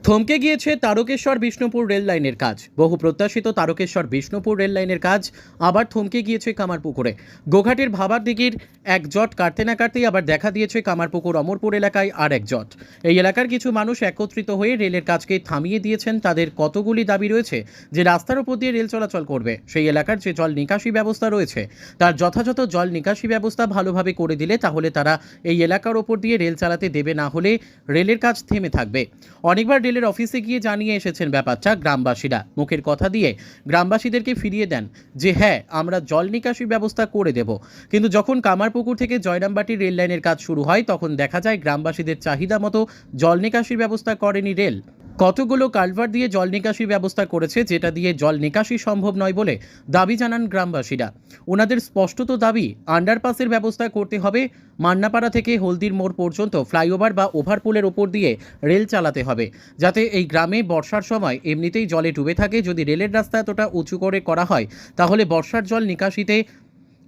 থমকে গিয়েছে তারকেশ্বর বিষ্ণুপুর রেল লাইনের কাজ। বহু প্রত্যাশিত তারকেশ্বর বিষ্ণুপুর রেল লাইনের কাজ আবার থমকে গিয়েছে কামারপুকুরে। গোঘাটের ভাবার দিঘির এক জট কাটতে না কাটতেই আবার দেখা দিয়েছে কামারপুকুর অমরপুর এলাকায় আর এক জট। এই এলাকার কিছু মানুষ একত্রিত হয়ে রেলের কাজকে থামিয়ে দিয়েছেন। তাদের কতগুলি দাবি রয়েছে যে রাস্তার উপর দিয়ে রেল চলাচল করবে, সেই এলাকার যে জল নিকাশি ব্যবস্থা রয়েছে তার যথাযথ জল নিকাশি ব্যবস্থা ভালোভাবে করে দিলে তাহলে তারা এই এলাকার ওপর দিয়ে রেল চালাতে দেবে, না হলে রেলের কাজ থেমে থাকবে। অনেকবার রেলের অফিসে গিয়ে জানিয়ে এসেছেন ব্যাপারটা গ্রামবাসীরা। মুখের কথা দিয়ে গ্রামবাসীদেরকে ফিরিয়ে দেন যে হ্যাঁ, আমরা জল নিকাশি ব্যবস্থা করে দেব। কিন্তু যখন কামারপুকুর থেকে জয়রামবাটি রেল লাইনের কাজ শুরু হয় তখন দেখা যায় গ্রামবাসীদের চাহিদা মতো জল নিকাশির ব্যবস্থা করেনি রেল। কতগুলো কালভার দিয়ে জল নিকাশি ব্যবস্থা করেছে, যেটা দিয়ে জল নিকাশি সম্ভব নয় বলে দাবি জানান গ্রামবাসীরা। ওনাদের স্পষ্টত দাবি আন্ডারপাসের ব্যবস্থা করতে হবে। মান্নাপাড়া থেকে হলদির মোড় পর্যন্ত ফ্লাইওভার বা ওভারপুলের ওপর দিয়ে রেল চালাতে হবে, যাতে এই গ্রামে বর্ষার সময় এমনিতেই জলে ডুবে থাকে। যদি রেলের রাস্তা এতটা উঁচু করে করা হয় তাহলে বর্ষার জল নিকাশিতে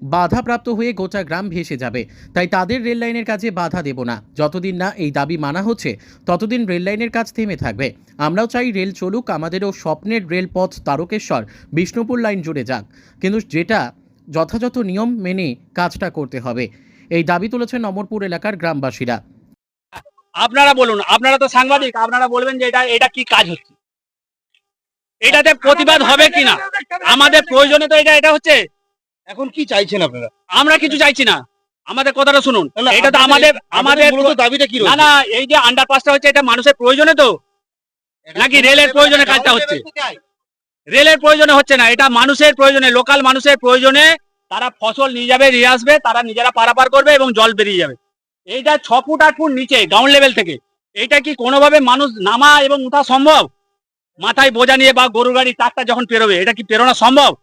বাধাপ্রাপ্ত হয়ে গোটা গ্রাম ভেসে যাবে। তাই তাদের রেল লাইনের কাজে বাধা দেব না। যতদিন না এই দাবি মানা হচ্ছে ততদিন রেল লাইনের কাজ থেমে থাকবে। আমরাও চাই রেল চলুক, আমাদেরও স্বপ্নের রেলপথ তারকেশ্বর বিষ্ণুপুর লাইন জুড়ে যাক, কিন্তু যেটা যথাযথ নিয়ম মেনে কাজটা করতে হবে। এই দাবি তুলেছেন অমরপুর এলাকার গ্রামবাসীরা। আপনারা বলুন, আপনারা তো সাংবাদিক, আপনারা বলবেন যে এটা কি কাজ হচ্ছে, এটাতে প্রতিবাদ হবে কিনা। আমাদের প্রয়োজনে তো এটা হচ্ছে। এখন কি চাইছেন আপনারা? আমরা কিছু চাইছি না, আমাদের কথাটা শুনুন। এটা তো আমাদের দাবিটা কি? না না, এই যে আন্ডারপাসটা হচ্ছে এটা মানুষের প্রয়োজনে তো, নাকি রেলের প্রয়োজনে কাজটা হচ্ছে? রেলের প্রয়োজনে হচ্ছে না, এটা মানুষের প্রয়োজনে, লোকাল মানুষের প্রয়োজনে। তারা ফসল নিয়ে যাবে, নিয়ে আসবে, তারা নিজেরা পারাপার করবে এবং জল বেরিয়ে যাবে। এইটা 6 ফুট 8 ফুট নিচে গ্রাউন্ড লেভেল থেকে। এইটা কি কোনোভাবে মানুষ নামা এবং উঠা সম্ভব? মাথায় বোঝা নিয়ে বা গরু গাড়ি ট্রাক্টর যখন পেরোবে, এটা কি পেরোনো সম্ভব?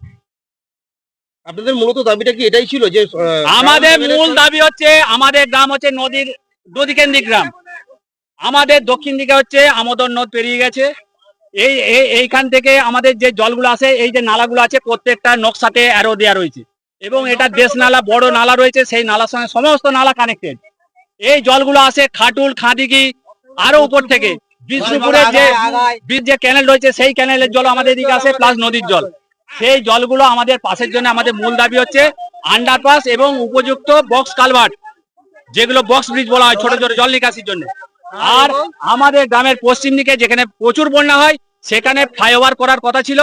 আপনাদের মূলত দাবিটা কি এটাই ছিল যে আমাদের মূল দাবি হচ্ছে, আমাদের গ্রাম হচ্ছে নদী কেন্দ্রিক গ্রাম। আমাদের দক্ষিণ দিকে হচ্ছে আমোদর নদ পেরিয়ে গেছে। এইখান থেকে আমাদের যে জলগুলো আসে, এই যে নালাগুলো আছে, প্রত্যেকটা নকশাতে অ্যারো দেওয়া রয়েছে এবং এটা দেশ নালা, বড় নালা রয়েছে, সেই নালার সঙ্গে সমস্ত নালা কানেক্টেড। এই জলগুলো আসে খাটুল, খাদিকি, আরো উপর থেকে বিষ্ণুপুরের যে ক্যানেল রয়েছে সেই ক্যানেলের জল আমাদের এদিকে আসে, প্লাস নদীর জল। সেই জলগুলো আমাদের পাশের জন্য আমাদের মূল দাবি হচ্ছে আন্ডারপাস এবং উপযুক্ত বক্স কালভার্ট, যেগুলো বক্স ব্রিজ বলা হয়, ছোট ছোট জল নিকাশির জন্য। আর আমাদের গ্রামের পশ্চিম দিকে যেখানে প্রচুর বন্যা হয় সেখানে ফ্লাইওভার করার কথা ছিল।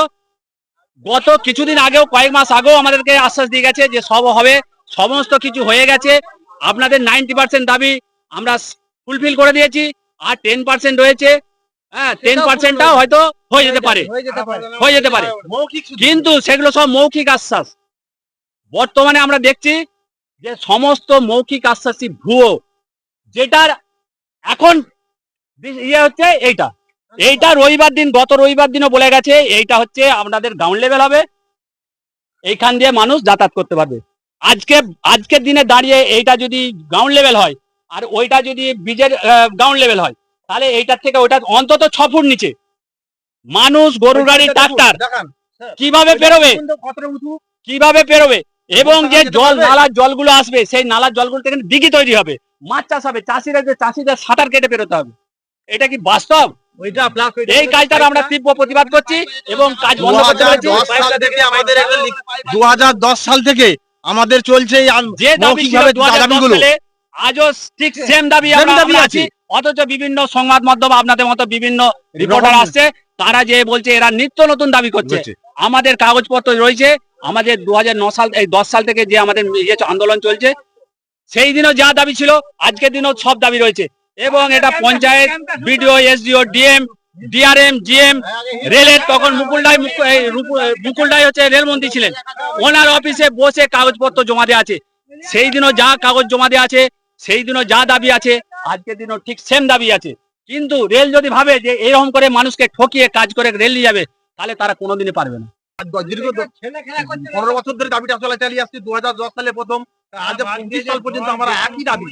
গত কিছুদিন আগেও, কয়েক মাস আগেও আমাদেরকে আশ্বাস দিয়ে গেছে যে সব হবে, সমস্ত কিছু হয়ে গেছে। আপনাদের 90% দাবি আমরা ফুলফিল করে দিয়েছি, আর 10% রয়েছে। হ্যাঁ, 10%টাও হয়তো হয়ে যেতে পারে, কিন্তু সেগুলো সব মৌখিক আশ্বাস। বর্তমানে আমরা দেখছি যে সমস্ত মৌখিক আশ্বাসই ভুয়ো। যেটার এখন ইয়ে হচ্ছে এইটা রবিবার দিন, গত রবিবার দিনও বলে গেছে এইটা হচ্ছে আপনাদের গ্রাউন্ড লেভেল হবে, এইখান দিয়ে মানুষ যাতায়াত করতে পারবে। আজকের দিনে দাঁড়িয়ে এইটা যদি গ্রাউন্ড লেভেল হয় আর ওইটা যদি ব্রিজের গ্রাউন্ড লেভেল হয়, তাহলে এইটার থেকে ওইটা অন্তত 6 ফুট নিচে। মানুষ, গরু গাড়ি, ট্রাক্টর কিভাবে পেরোবে? এবং যে জল, নালার জলগুলো আসবে, সেই নালার জলগুলো থেকে দিঘি তৈরি হবে, মাছ চাষ হবে, চাষিদের সাঁতার কেটে পেরোতে হবে। এটা কি বাস্তব? এই কাজটা আমরা তীব্র প্রতিবাদ করছি এবং কাজ বন্ধ করতে হয়েছে। 2010 সাল থেকে আমাদের চলছে যে দাবিগুলো আজও ঠিক সেম দাবি আমরা আছি। অথচ বিভিন্ন সংবাদ মাধ্যম, আপনাদের মতো বিভিন্ন রিপোর্টার আসছে, তারা যে বলছে এরা নিত্য নতুন দাবি করছে। আমাদের কাগজপত্র রয়েছে, আমাদের 2010 সাল থেকে যে আমাদের আন্দোলন চলছে, সেই দিনও যা দাবি ছিল আজকের দিনও সব দাবি রয়েছে। এবং এটা panchayat, BDO, SDO, DM, DRM, GM, রেলের, তখন মুকুলদাই হচ্ছে রেলমন্ত্রী ছিলেন, ওনার অফিসে বসে কাগজপত্র জমা দেওয়া আছে। সেই দিনও যা কাগজ জমা দেওয়া আছে, সেই দিনও যা দাবি আছে, আজকের দিনও ঠিক সেম দাবি আছে। কিন্তু রেল যদি ভাবে যে এরকম করে মানুষকে ঠকিয়ে কাজ করে রেল নিয়ে যাবে, তাহলে তারা কোনোদিনই পারবে না। দীর্ঘ 15 বছর ধরে দাবিটা চালিয়ে আসছি। 2010 সালে প্রথম, আজ 25 সাল পর্যন্ত আমরা একই দাবি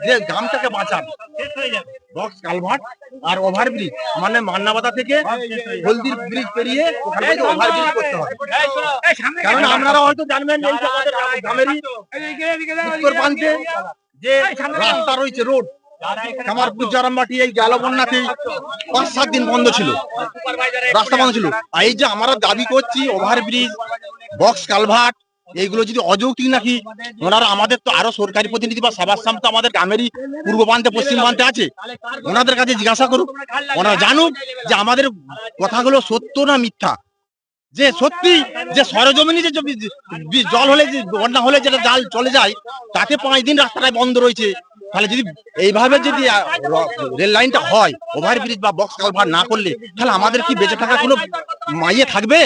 যে গ্রামটাকে বাঁচান, বক্স কালভার্ট আর ওভারব্রিজ, মানে মান্নাবাদা থেকে হলদির ব্রিজ পেরিয়ে ওখানে ওভারব্রিজ করতে হবে। কারণ আপনারা হয়তো জানবেন এই গ্রামেরই উত্তর প্রান্তে যে রাস্তা রয়েছে, রোড, কামারপুর জারামবাটি এই গেল বন্যাতে 5-7 দিন বন্ধ ছিল, রাস্তা বন্ধ ছিল। আর এই যে আমরা দাবি করছি ওভারব্রিজ, বক্স কালভার্ট, এইগুলো যদি অযৌক্তিক নাকি, ওনারা আমাদের তো আরো সরকারি প্রতিনিধি বা সাবাসাম তো আমাদের গ্রামেরই পূর্ব প্রান্তে পশ্চিম প্রান্তে আছে, ওনাদের কাছে জিজ্ঞাসা করুক, ওনারা জানুক যে আমাদের কথাগুলো সত্য না মিথ্যা। যে সত্যি যে সরজমিনি যে জল হলে, যে বন্যা হলে যেটা জাল চলে যায়, তাতে 5 দিন রাস্তাটায় বন্ধ রয়েছে। তাহলে যদি এইভাবে যদি রেল লাইনটা হয়, ওভারব্রিজ বা বক্স কালভার্ট না করলে, তাহলে আমাদের কি বেঁচে থাকার কোনো মাইয়ে থাকবে?